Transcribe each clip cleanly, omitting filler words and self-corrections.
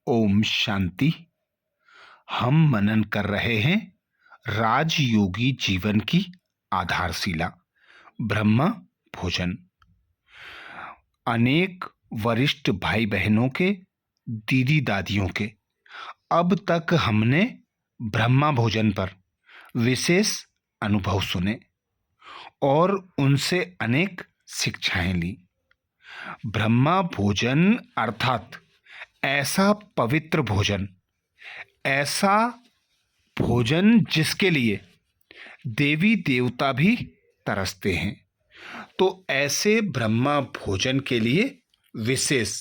ओम शांति। हम मनन कर रहे हैं राजयोगी जीवन की आधारशिला ब्रह्म भोजन। अनेक वरिष्ठ भाई बहनों के, दीदी दादियों के अब तक हमने ब्रह्मा भोजन पर विशेष अनुभव सुने और उनसे अनेक शिक्षाएं ली। ब्रह्मा भोजन अर्थात ऐसा पवित्र भोजन, ऐसा भोजन जिसके लिए देवी देवता भी तरसते हैं। तो ऐसे ब्रह्मा भोजन के लिए विशेष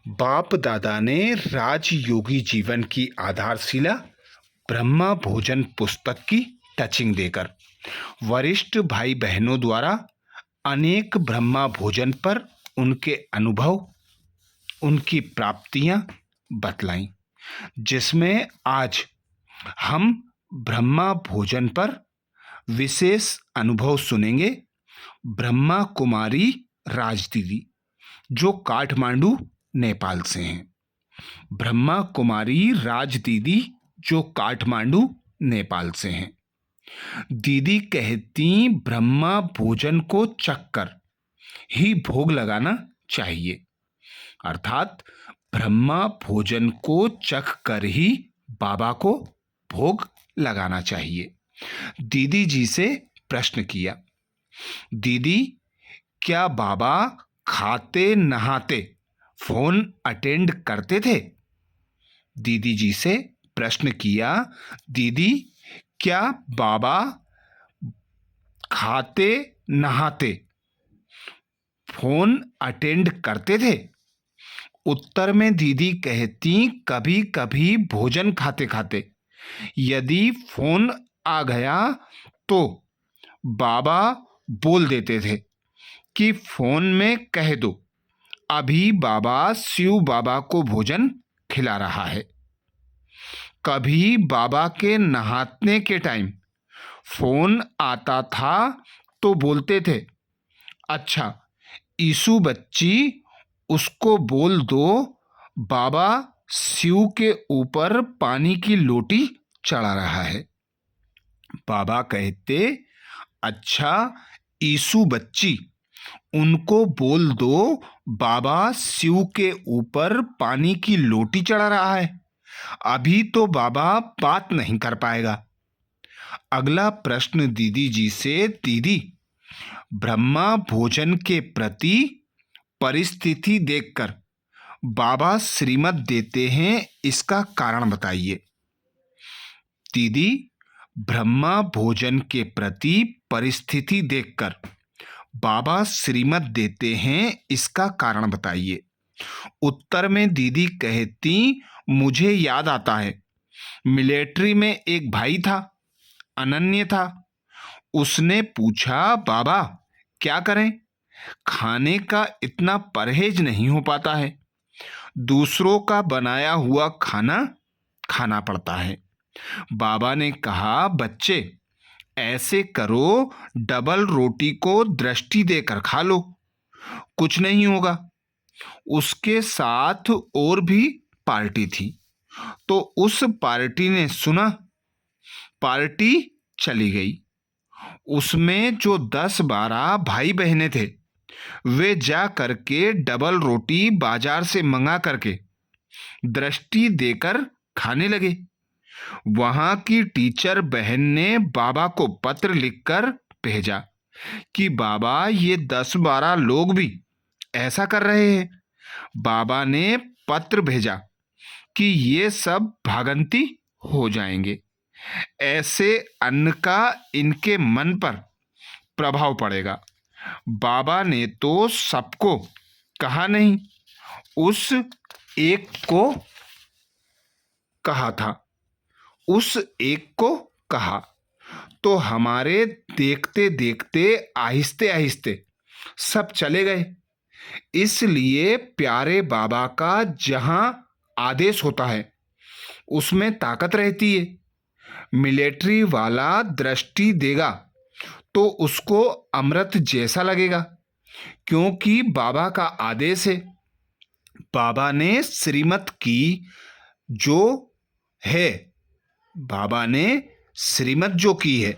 बाप दादा ने राजयोगी जीवन की आधारशिला ब्रह्मा भोजन पुस्तक की टचिंग देकर वरिष्ठ भाई बहनों द्वारा अनेक ब्रह्मा भोजन पर उनके अनुभव, उनकी प्राप्तियां बतलाईं, जिसमें आज हम ब्रह्मा भोजन पर विशेष अनुभव सुनेंगे। ब्रह्मा कुमारी राज दीदी जो काठमांडू नेपाल से हैं। ब्रह्मा कुमारी राज दीदी जो काठमांडू नेपाल से हैं। दीदी कहती ब्रह्मा भोजन को चखकर ही भोग लगाना चाहिए, अर्थात ब्रह्मा भोजन को चख कर ही बाबा को भोग लगाना चाहिए। दीदी जी से प्रश्न किया, दीदी क्या बाबा खाते नहाते फोन अटेंड करते थे? दीदी जी से प्रश्न किया, दीदी क्या बाबा खाते नहाते फोन अटेंड करते थे? उत्तर में दीदी कहती कभी कभी भोजन खाते खाते यदि फोन आ गया तो बाबा बोल देते थे कि फोन में कह दो अभी बाबा शिव बाबा को भोजन खिला रहा है। कभी बाबा के नहाने के टाइम फोन आता था तो बोलते थे, अच्छा ईसु बच्ची उसको बोल दो बाबा शिव के ऊपर पानी की लोटी चढ़ा रहा है। बाबा कहते, अच्छा ईसु बच्ची उनको बोल दो बाबा शिव के ऊपर पानी की लोटी चढ़ा रहा है, अभी तो बाबा बात नहीं कर पाएगा। अगला प्रश्न दीदी जी से, दीदी ब्रह्मा भोजन के प्रति परिस्थिति देखकर बाबा श्रीमत देते हैं, इसका कारण बताइए। दीदी ब्रह्मा भोजन के प्रति परिस्थिति देखकर बाबा श्रीमत देते हैं, इसका कारण बताइए। उत्तर में दीदी कहती, मुझे याद आता है मिलिट्री में एक भाई था, अनन्य था। उसने पूछा बाबा क्या करें, खाने का इतना परहेज नहीं हो पाता है, दूसरों का बनाया हुआ खाना खाना पड़ता है। बाबा ने कहा, बच्चे ऐसे करो डबल रोटी को दृष्टि देकर खा लो, कुछ नहीं होगा। उसके साथ और भी पार्टी थी तो उस पार्टी ने सुना, पार्टी चली गई। उसमें जो 10-12 भाई बहनें थे वे जा करके डबल रोटी बाजार से मंगा करके दृष्टि देकर खाने लगे। वहां की टीचर बहन ने बाबा को पत्र लिखकर भेजा कि बाबा ये 10-12 लोग भी ऐसा कर रहे हैं। बाबा ने पत्र भेजा कि ये सब भागंती हो जाएंगे, ऐसे अन्न का इनके मन पर प्रभाव पड़ेगा। बाबा ने तो सबको कहा नहीं, उस एक को कहा था, उस एक को कहा तो हमारे देखते देखते आहिस्ते आहिस्ते सब चले गए। इसलिए प्यारे बाबा का जहां आदेश होता है उसमें ताकत रहती है। मिलिट्री वाला दृष्टि देगा तो उसको अमृत जैसा लगेगा, क्योंकि बाबा का आदेश है। बाबा ने श्रीमत की जो है बाबा ने श्रीमत जो की है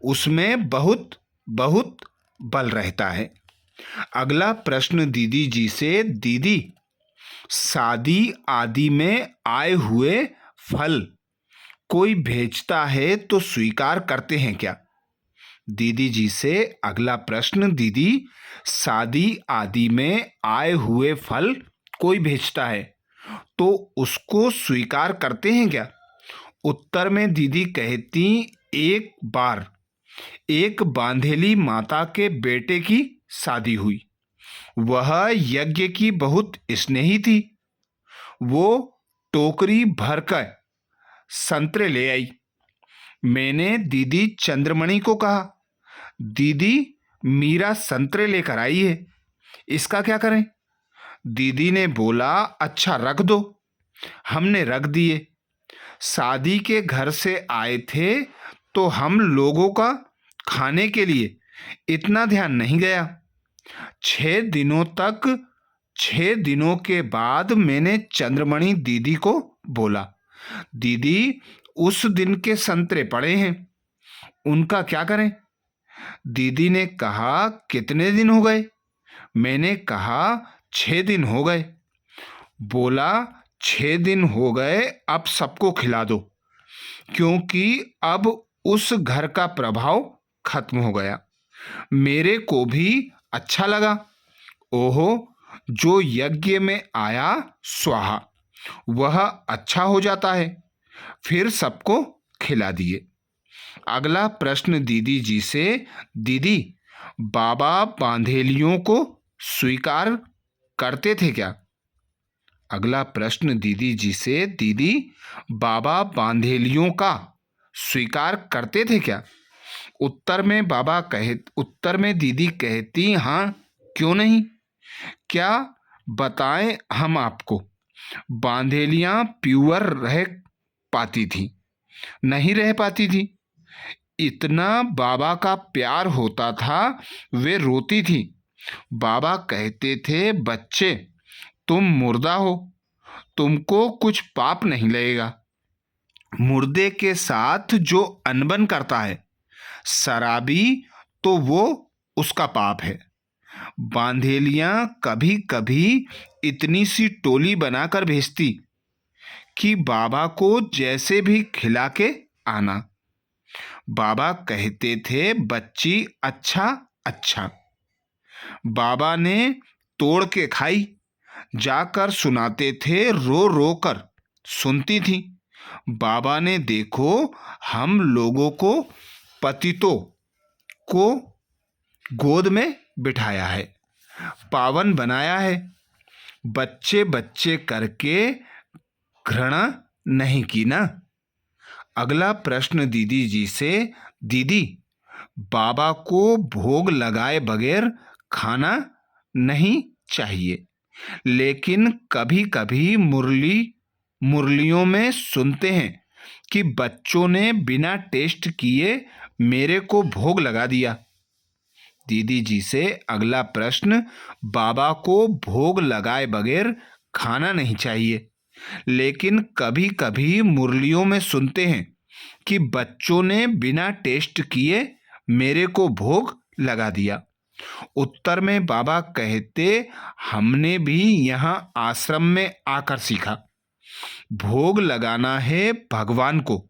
उसमें बहुत बहुत बल रहता है। अगला प्रश्न दीदी जी से, दीदी शादी आदि में आए हुए फल कोई भेजता है तो स्वीकार करते हैं क्या? दीदी जी से अगला प्रश्न, दीदी शादी आदि में आए हुए फल कोई भेजता है तो उसको स्वीकार करते हैं क्या? उत्तर में दीदी कहती, एक बार एक बांधेली माता के बेटे की शादी हुई। वह यज्ञ की बहुत स्नेही थी। वो टोकरी भरकर संतरे ले आई। मैंने दीदी चंद्रमणि को कहा, दीदी मीरा संतरे लेकर आई है, इसका क्या करें? दीदी ने बोला, अच्छा रख दो। हमने रख दिए। शादी के घर से आए थे तो हम लोगों का खाने के लिए इतना ध्यान नहीं गया। 6 दिनों के बाद मैंने चंद्रमणि दीदी को बोला, दीदी उस दिन के संतरे पड़े हैं, उनका क्या करें? दीदी ने कहा, कितने दिन हो गए? मैंने कहा 6 दिन हो गए। बोला, 6 दिन हो गए, अब सबको खिला दो, क्योंकि अब उस घर का प्रभाव खत्म हो गया। मेरे को भी अच्छा लगा। ओहो, जो यज्ञ में आया स्वाहा, वह अच्छा हो जाता है। फिर सबको खिला दिए। अगला प्रश्न दीदी जी से, दीदी बाबा बांधेलियों को स्वीकार करते थे क्या? अगला प्रश्न दीदी जी से, दीदी बाबा बांधेलियों का स्वीकार करते थे क्या? उत्तर में दीदी कहती, हाँ क्यों नहीं, क्या बताएं हम आपको। बांधेलियां प्योर रह पाती थी, नहीं रह पाती थी। इतना बाबा का प्यार होता था, वे रोती थी। बाबा कहते थे, बच्चे तुम मुर्दा हो, तुमको कुछ पाप नहीं लगेगा। मुर्दे के साथ जो अनबन करता है शराबी, तो वो उसका पाप है। बांधेलियां कभी कभी इतनी सी टोली बनाकर भेजती कि बाबा को जैसे भी खिला के आना। बाबा कहते थे, बच्ची अच्छा अच्छा। बाबा ने तोड़ के खाई, जाकर सुनाते थे, रो रो कर सुनती थी। बाबा ने देखो हम लोगों को पतितों को गोद में बिठाया है, पावन बनाया है। बच्चे बच्चे करके घृणा नहीं की ना। अगला प्रश्न दीदी जी से, दीदी बाबा को भोग लगाए बगैर खाना नहीं चाहिए, लेकिन कभी कभी मुरलियों में सुनते हैं कि बच्चों ने बिना टेस्ट किए मेरे को भोग लगा दिया। दीदी जी से अगला प्रश्न, बाबा को भोग लगाए बगैर खाना नहीं चाहिए, लेकिन कभी कभी मुरलियों में सुनते हैं कि बच्चों ने बिना टेस्ट किए मेरे को भोग लगा दिया। उत्तर में बाबा कहते, हमने भी यहाँ आश्रम में आकर सीखा। भोग लगाना है भगवान को,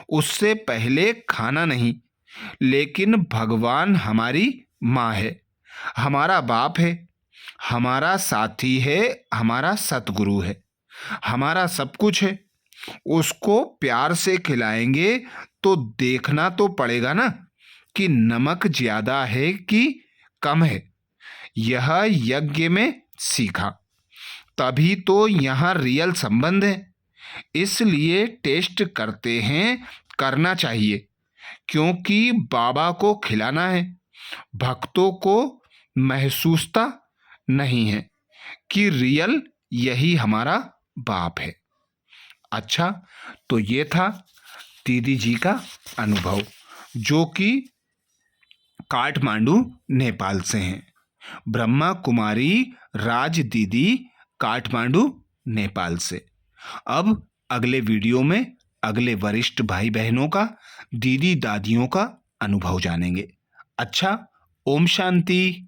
उससे पहले खाना नहीं। लेकिन भगवान हमारी माँ है, हमारा बाप है, हमारा साथी है, हमारा सतगुरु है, हमारा सब कुछ है। उसको प्यार से खिलाएंगे तो देखना तो पड़ेगा ना कि नमक ज्यादा है कि कम है। यह यज्ञ में सीखा, तभी तो यहाँ रियल संबंध है। इसलिए टेस्ट करते हैं, करना चाहिए, क्योंकि बाबा को खिलाना है। भक्तों को महसूसता नहीं है कि रियल यही हमारा बाप है। अच्छा, तो ये था दीदी जी का अनुभव, जो कि काठमांडू नेपाल से हैं। ब्रह्मा कुमारी राज दीदी काठमांडू, नेपाल से। अब अगले वीडियो में अगले वरिष्ठ भाई बहनों का, दीदी दादियों का अनुभव जानेंगे। अच्छा, ओम शांति।